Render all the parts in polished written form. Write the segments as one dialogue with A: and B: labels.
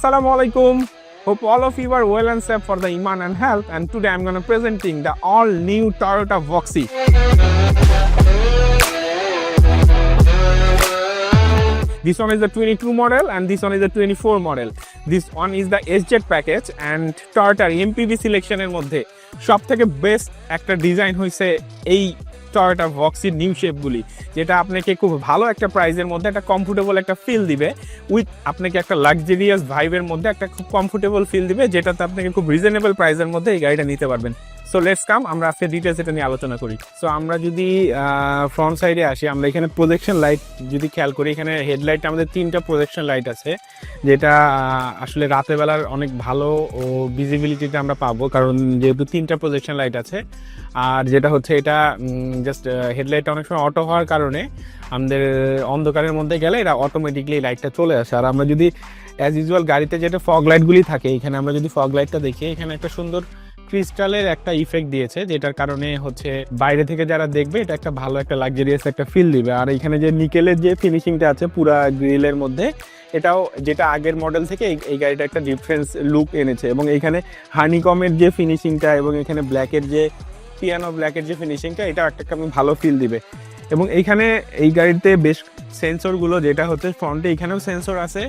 A: Assalamu alaikum. Hope all of you are well and safe for the Iman and health. And today I'm going to presenting the all new Toyota Voxy. This one is the 22 model and this one is the 24 model. This one is the SZ package and Toyota MPV selection এর মধ্যে সবথেকে best একটা design হইছে এই Toyota Voxy new শেপগুলি, যেটা আপনাকে খুব ভালো একটা প্রাইসের মধ্যে একটা কমফোর্টেবল একটা ফিল দিবে, উইথ আপনাকে একটা লাক্সারিয়াস ভাইবের মধ্যে একটা খুব কমফোর্টেবল ফিল দিবে, যেটাতে আপনাকে খুব রিজনেবল প্রাইসের মধ্যে এই গাড়িটা নিতে পারবেন। সো লেটস কাম, আমরা আজকে ডিটেলস এটা নিয়ে আলোচনা করি। সো আমরা যদি ফ্রন্ট সাইডে আসি, আমরা এখানে প্রজেকশন লাইট যদি খেয়াল করি, এখানে হেডলাইট আমাদের 3টা প্রজেকশন লাইট আছে, যেটা আসলে রাতের বেলার অনেক ভালো ও ভিজিবিলিটিটা আমরা পাবো, কারণ যেহেতু 3টা প্রজেকশন লাইট আছে। আর যেটা হচ্ছে এটা জাস্ট হেডলাইটটা অনেক সময় অটো হওয়ার কারণে আমাদের অন্ধকারের মধ্যে গেলে এটা অটোমেটিকলি লাইটটা চলে আসে। আর আমরা যদি অ্যাজ ইউজুয়াল গাড়িতে যেটা ফগ লাইটগুলি থাকে, এখানে আমরা যদি ফগ লাইটটা দেখি, এখানে একটা সুন্দর ক্রিস্টালের একটা ইফেক্ট দিয়েছে, যেটার কারণে হচ্ছে বাইরে থেকে যারা দেখবে এটা একটা ভালো একটা লাক্সারিয়াস একটা ফিল দিবে। আর এখানে যে নিকেলের যে ফিনিশিংটা আছে পুরা গ্রিলের মধ্যে, এটাও যেটা আগের মডেল থেকে এই গাড়িটা একটা ডিফারেন্স লুক এনেছে। এবং এখানে হানিকমের যে ফিনিশিংটা এবং এখানে ব্ল্যাকের যে পিয়ানো ব্ল্যাকের যে ফিনিশিংটা, এটা একটা ভালো ফিল দিবে। এবং এইখানে এই গাড়িতে বেশ সেন্সরগুলো, যেটা হচ্ছে ফ্রন্টে এখানেও সেন্সর আছে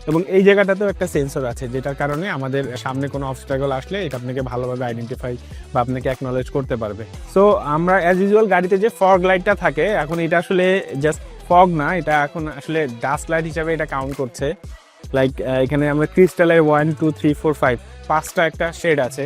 A: এবং এই জায়গাটাতেও একটা সেন্সর আছে, যেটার কারণে আমাদের সামনে কোনো অবস্ট্রাগল আসলে এটা আপনাকে ভালোভাবে আইডেন্টিফাই বা আপনাকে অ্যাকনলেজ করতে পারবে। সো আমরা অ্যাজ ইউজুয়াল গাড়িতে যে ফগ লাইটটা থাকে, এখন এটা আসলে জাস্ট ফগ না, এটা এখন আসলে ডাস্ট লাইট হিসাবে এটা কাউন্ট করছে। লাইক এখানে আমরা ক্রিস্টালের 1 2 3 4 5 5টা একটা শেড আছে,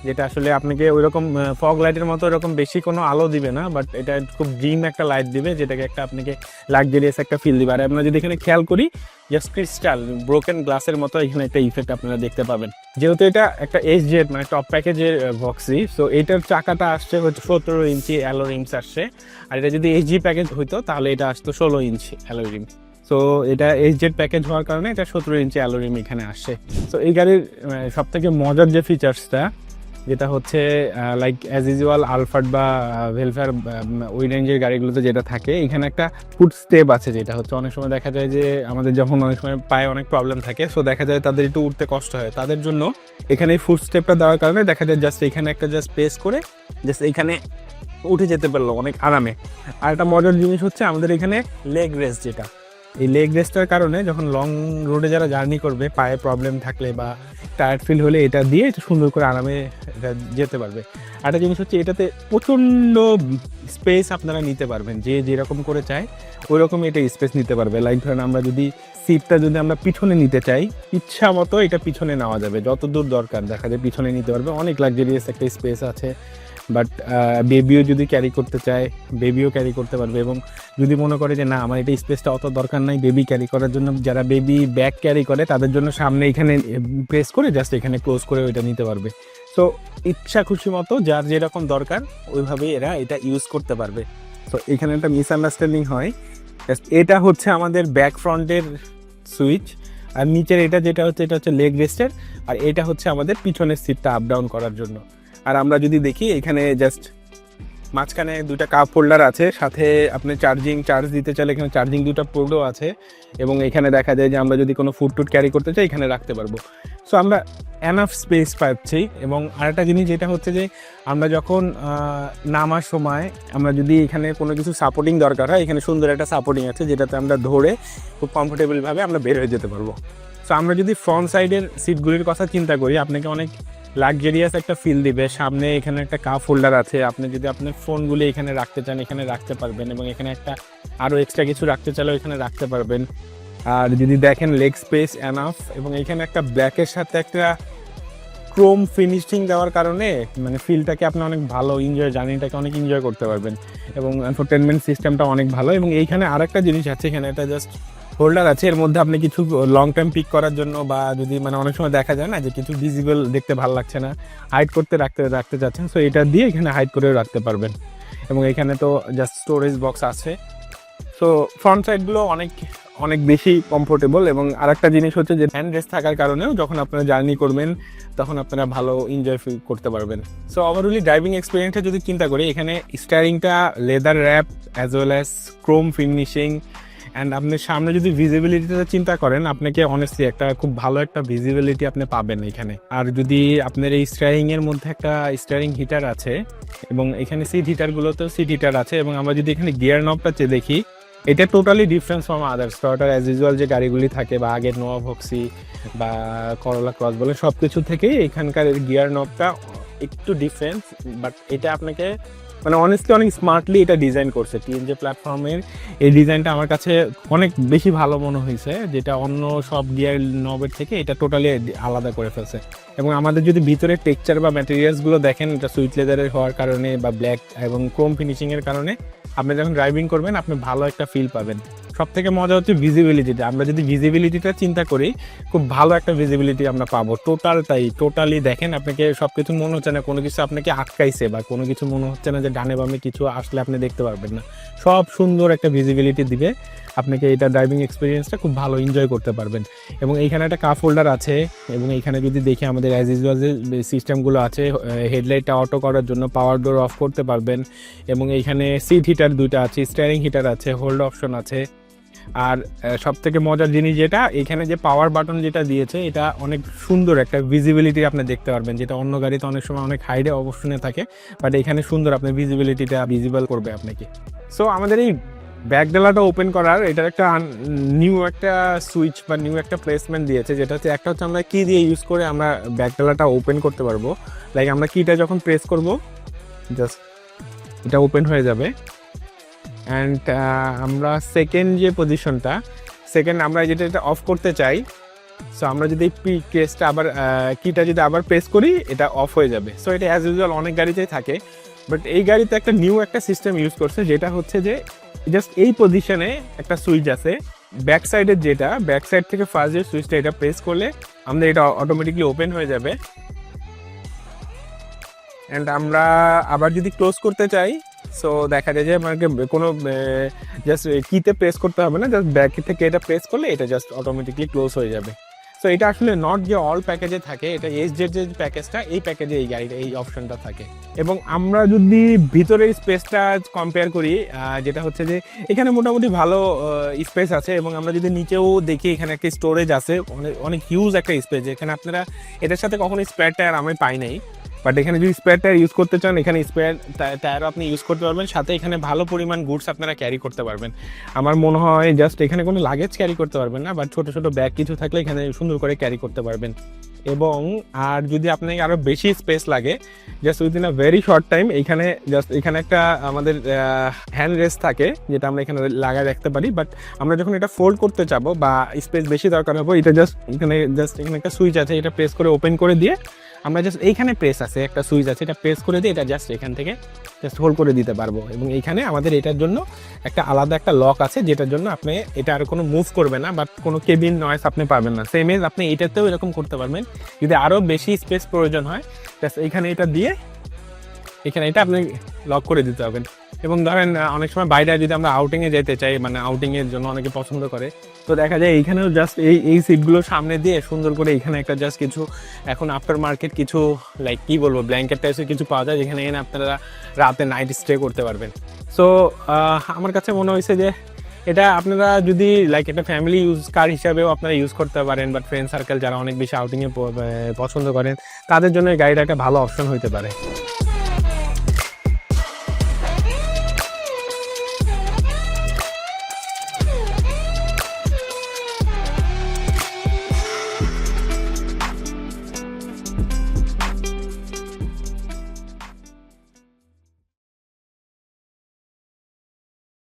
A: যেটা আসলে আপনাকে ওইরকম ফগ লাইটের মতো ওরকম বেশি কোনো আলো দিবে না, বাট এটা খুব ড্রিম একটা লাইট দিবে, যেটাকে একটা আপনাকে লাক্সারিয়াস একটা ফিল দিবে। আর আমরা যদি এখানে খেয়াল করি, জাস্ট ক্রিস্টাল ব্রোকেন গ্লাসের মতো এখানে একটা ইফেক্ট আপনারা দেখতে পাবেন। যেহেতু এটা একটা SZ মানে টপ প্যাকেজের ভক্সি, সো এটার চাকাটা আসছে হচ্ছে 17 ইঞ্চি অ্যালো রিমস আসছে। আর এটা যদি SG প্যাকেজ হইতো তাহলে এটা আসতো 16 ইঞ্চি অ্যালো রিম। সো এটা SZ প্যাকেজ হওয়ার কারণে এটা 17 ইঞ্চি অ্যালো রিম এখানে আসছে। সো এই গাড়ির সবথেকে মজার যে ফিচার্সটা, যেটা হচ্ছে লাইক অ্যাজ ইউজুয়াল আলফার্ড বা ভেলফেয়ার ওই রেঞ্জের গাড়িগুলোতে যেটা থাকে, এখানে একটা ফুট স্টেপ আছে, যেটা হচ্ছে অনেক সময় দেখা যায় যে আমাদের যখন অনেক সময় পায়ে অনেক প্রবলেম থাকে, সো দেখা যায় তাদের একটু উঠতে কষ্ট হয়, তাদের জন্য এখানে এই ফুট স্টেপটা দেওয়ার কারণে দেখা যায় জাস্ট এখানে একটা জাস্ট প্রেস করে জাস্ট এইখানে উঠে যেতে পারলো অনেক আরামে। আর একটা মজার জিনিস হচ্ছে আমাদের এখানে লেগ রেস্ট, যেটা এই লেগ রেস্টটার কারণে যখন লং রোডে যারা জার্নি করবে, পায়ে প্রবলেম থাকলে বা টায়ার্ড ফিল হলে এটা দিয়ে একটু সুন্দর করে আরামে এটা যেতে পারবে। আরেকটা জিনিস হচ্ছে এটাতে প্রচণ্ড স্পেস আপনারা নিতে পারবেন, যে যেরকম করে চায় ওই রকম এটা স্পেস নিতে পারবে। লাইক ধরেন আমরা যদি সিটটা যদি আমরা পিছনে নিতে চাই, ইচ্ছা মতো এটা পিছনে নেওয়া যাবে, যত দূর দরকার দেখা যায় পিছনে নিতে পারবে, অনেক লাক্সারিয়াস একটা স্পেস আছে। বাট বেবিও যদি ক্যারি করতে চায়, বেবিও ক্যারি করতে পারবে। এবং যদি মনে করে যে না আমার এটা স্পেসটা অত দরকার নাই বেবি ক্যারি করার জন্য, যারা বেবি ব্যাগ ক্যারি করে তাদের জন্য সামনে এখানে প্রেস করে জাস্ট এখানে ক্লোজ করে ওইটা নিতে পারবে। সো ইচ্ছা খুশি মতো যার যেরকম দরকার ওইভাবেই এরা এটা ইউজ করতে পারবে। সো এখানে একটা মিসআন্ডারস্ট্যান্ডিং হয়, এটা হচ্ছে আমাদের ব্যাক ফ্রন্টের সুইচ, আর নিচের এটা যেটা হচ্ছে এটা হচ্ছে লেগ রেস্টের, আর এটা হচ্ছে আমাদের পিছনের সিটটা আপ ডাউন করার জন্য। আর আমরা যদি দেখি এখানে জাস্ট মাঝখানে 2টা কাপ হোল্ডার আছে, সাথে আপনি চার্জ দিতে চাইলে এখানে চার্জিং 2টা পোর্টও আছে। এবং এখানে দেখা যায় যে আমরা যদি কোনো ফুড টুড ক্যারি করতে চাই এখানে রাখতে পারবো। সো আমরা এনাফ স্পেস পাচ্ছি। এবং আরেকটা জিনিস যেটা হচ্ছে যে আমরা যখন নামার সময় আমরা যদি এখানে কোনো কিছু সাপোর্টিং দরকার হয়, এখানে সুন্দর একটা সাপোর্টিং আছে, যেটাতে আমরা ধরে খুব কমফোর্টেবলভাবে আমরা বের হয়ে যেতে পারবো। সো আমরা যদি ফ্রন্ট সাইডের সিটগুলির কথা চিন্তা করি, আপনাকে অনেক লাক্সারিয়াস একটা ফিল দিবে। সামনে এখানে একটা কাপ হোল্ডার আছে, আপনি যদি আপনার ফোনগুলি এখানে রাখতে চান এখানে রাখতে পারবেন, এবং এখানে একটা আরও এক্সট্রা কিছু রাখতে চাইলেও এখানে রাখতে পারবেন। আর যদি দেখেন লেগ স্পেস এনাফ, এবং এখানে একটা ব্ল্যাকের সাথে একটা ক্রোম ফিনিশিং দেওয়ার কারণে মানে ফিলটাকে আপনি অনেক ভালো জার্নিটাকে অনেক এনজয় করতে পারবেন। এবং এন্টারটেনমেন্ট সিস্টেমটা অনেক ভালো। এবং এইখানে আরেকটা জিনিস আছে, এখানে একটা জাস্ট হোল্ডার আছে, এর মধ্যে আপনি কিছু লং টাইম পিক করার জন্য, বা যদি মানে অনেক সময় দেখা যায় না যে কিছু ভিজিবল দেখতে ভালো লাগছে না, হাইড করতে রাখতে চাচ্ছেন, সো এটা দিয়ে এখানে হাইড করেও রাখতে পারবেন। এবং এখানে তো জাস্ট স্টোরেজ বক্স আছে। সো ফ্রন্ট সাইডগুলো অনেক বেশি কমফোর্টেবল। এবং আরেকটা জিনিস হচ্ছে যে হ্যান্ড রেস্ট থাকার কারণেও যখন আপনারা জার্নি করবেন তখন আপনারা ভালো এনজয় ফিল করতে পারবেন। সো ওভারঅলি ড্রাইভিং এক্সপিরিয়েন্সটা যদি চিন্তা করি, এখানে স্টিয়ারিংটা leather wrap as well as chrome finishing, and আপনি সামনে যদি ভিজিবিলিটিটা চিন্তা করেন, আপনাকে অনেস্টলি একটা খুব ভালো একটা ভিজিবিলিটি আপনি পাবেন এখানে। আর যদি আপনার এই স্টিয়ারিংয়ের মধ্যে একটা স্টিয়ারিং হিটার আছে এবং এখানে সিট হিটারগুলোতেও সিট হিটার আছে, এবং আমরা যদি এখানে গিয়ার নবটা দেখি, এটা totally difference from others Toyota as usual যে গাড়িগুলি থাকে বা আগের নোয়া ভক্সি বা করোলা ক্রস বলে সব কিছু থেকেই এখানকার গিয়ার নবটা একটু ডিফারেন্স। বাট এটা আপনাকে মানে অনেস্টলি অনেক স্মার্টলি এটা ডিজাইন করছে। টিএনজে প্ল্যাটফর্মের এই ডিজাইনটা আমার কাছে অনেক বেশি ভালো মনে হয়েছে, যেটা অন্য সব গিয়ার নবের থেকে এটা টোটালি আলাদা করে ফেলছে। এবং আমাদের যদি ভিতরে টেক্সচার বা ম্যাটেরিয়ালসগুলো দেখেন, এটা সুইট লেদারের হওয়ার কারণে বা ব্ল্যাক এবং ক্রোম ফিনিশিংয়ের কারণে আপনি যখন ড্রাইভিং করবেন আপনি ভালো একটা ফিল পাবেন। সব থেকে মজা হচ্ছে ভিজিবিলিটিটা। আমরা যদি ভিজিবিলিটিটা চিন্তা করি, খুব ভালো একটা ভিজিবিলিটি আমরা পাবো টোটালি দেখেন, আপনাকে সব কিছু মনে হচ্ছে না কোনো কিছু আপনাকে আটকাইছে বা কোনো কিছু মনে হচ্ছে না যে ডানে বামে কিছু আসলে আপনি দেখতে পারবেন না। সব সুন্দর একটা ভিজিবিলিটি দিবে আপনাকে, এটা ড্রাইভিং এক্সপিরিয়েন্সটা খুব ভালো এনজয় করতে পারবেন। এবং এইখানে একটা কাপ হোল্ডার আছে, এবং এইখানে যদি দেখি আমাদের অ্যাজ ইউজুয়াল যে সিস্টেমগুলো আছে, হেডলাইটটা অটো করার জন্য পাওয়ার ডোর অফ করতে পারবেন, এবং এইখানে সিট হিটার দুইটা আছে, স্টিয়ারিং হিটার আছে, হোল্ড অপশন আছে। আর সব থেকে মজার জিনিস যেটা, এখানে যে পাওয়ার বাটন যেটা দিয়েছে, এটা অনেক সুন্দর একটা ভিজিবিলিটি আপনি দেখতে পারবেন, যেটা অন্য গাড়িতে অনেক সময় অনেক হাইডে অবস্থানে থাকে, বাট এখানে সুন্দর আপনি ভিজিবিলিটিটা ভিজিবল করবে আপনাকে। সো আমাদের এই ব্যাক ডালাটা ওপেন করার এটার একটা নিউ একটা সুইচ বা নিউ একটা প্লেসমেন্ট দিয়েছে, যেটা হচ্ছে একটা হচ্ছে আমরা কি দিয়ে ইউজ করে আমরা ব্যাক ডালাটা ওপেন করতে পারবো। লাইক আমরা কিটা যখন প্রেস করব, জাস্ট এটা ওপেন হয়ে যাবে। অ্যান্ড আমরা সেকেন্ড যে পজিশনটা, আমরা যেটা অফ করতে চাই, সো আমরা যদি কেসটা আবার কিটা যদি আবার প্রেস করি, এটা অফ হয়ে যাবে। সো এটা অ্যাজ ইউজুয়াল অনেক গাড়িতেই থাকে, বাট এই গাড়িতে একটা নিউ একটা সিস্টেম ইউজ করছে, যেটা হচ্ছে যে জাস্ট এই পজিশনে একটা সুইচ আছে ব্যাক সাইডের, যেটা ব্যাক সাইড থেকে ফার্স্ট যে সুইচটা, এটা প্রেস করলে আমাদের এটা অটোমেটিকলি ওপেন হয়ে যাবে। অ্যান্ড আমরা আবার যদি ক্লোজ করতে চাই, সো দেখা যায় যে আমাকে কোনো জাস্ট কিতে প্রেস করতে হবে না, জাস্ট ব্যাক থেকে এটা প্রেস করলে এটা জাস্ট অটোমেটিকলি ক্লোজ হয়ে যাবে। সো এটা আসলে নট যে অল প্যাকেজে থাকে, এটা এসজেড যে প্যাকেজটা, এই প্যাকেজে এই গাড়িটা এই অপশনটা থাকে। এবং আমরা যদি ভিতরের স্পেসটা কম্পেয়ার করি, যেটা হচ্ছে যে এখানে মোটামুটি ভালো স্পেস আছে, এবং আমরা যদি নিচেও দেখি এখানে একটা স্টোরেজ আছে, অনেক হিউজ একটা স্পেস, যেখানে আপনারা এটার সাথে কখনো স্পেয়ার টায়ার আমি পাই নাই, বাট এখানে যদি স্পেয়ার টায়ার ইউজ করতে চান, এখানে স্পেয়ার টায়ারও আপনি ইউজ করতে পারবেন, সাথে এখানে ভালো পরিমাণ গুডস আপনারা ক্যারি করতে পারবেন। আমার মনে হয় জাস্ট এখানে কোনো লাগেজ ক্যারি করতে পারবেন না, বাট ছোটো ছোটো ব্যাগ কিছু থাকলে এখানে সুন্দর করে ক্যারি করতে পারবেন। এবং আর যদি আপনাকে আরও বেশি স্পেস লাগে, just within a very short time, এখানে জাস্ট এখানে একটা আমাদের হ্যান্ড রেস্ট থাকে, যেটা আমরা এখানে লাগায় রাখতে পারি। বাট আমরা যখন এটা ফোল্ড করতে চাবো বা স্পেস বেশি দরকার হবে, এটা জাস্ট এখানে একটা সুইচ আছে, এটা প্রেস করে ওপেন করে দিয়ে আমরা জাস্ট এইখানে প্রেস আছে একটা সুইচ আছে, এটা প্রেস করে দিয়ে এটা জাস্ট এখান থেকে জাস্ট হোল্ড করে দিতে পারবো। এবং এইখানে আমাদের এটার জন্য একটা আলাদা একটা লক আছে, যেটার জন্য আপনি এটা আর কোনো মুভ করবে না, বাট কোনো কেবিন নয়েজ আপনি পাবেন না। সেম এজ আপনি এটাতেও এরকম করতে পারবেন। যদি আরও বেশি স্পেস প্রয়োজন হয়, জাস্ট এইখানে এটা দিয়ে এখানে এটা আপনি লক করে দিতে হবেন। এবং ধরেন অনেক সময় বাইরে যদি আমরা আউটিংয়ে যেতে চাই, মানে আউটিংয়ের জন্য অনেকে পছন্দ করে, তো দেখা যায় এইখানেও জাস্ট এই সিটগুলো সামনে দিয়ে সুন্দর করে এখানে একটা জাস্ট কিছু এখন আফটার মার্কেট কিছু লাইক কী বলবো ব্ল্যাঙ্কেট টাইপসের কিছু পাওয়া যায়, যেখানে এনে আপনারা রাতে নাইট স্টে করতে পারবেন। সো আমার কাছে মনে হয়েছে যে এটা আপনারা যদি লাইক একটা ফ্যামিলি ইউজ কার হিসাবেও আপনারা ইউজ করতে পারেন, বাট ফ্রেন্ড সার্কেল যারা অনেক বেশি আউটিংয়ে পছন্দ করেন, তাদের জন্য এই গাড়িটা একটা ভালো অপশন হতে পারে।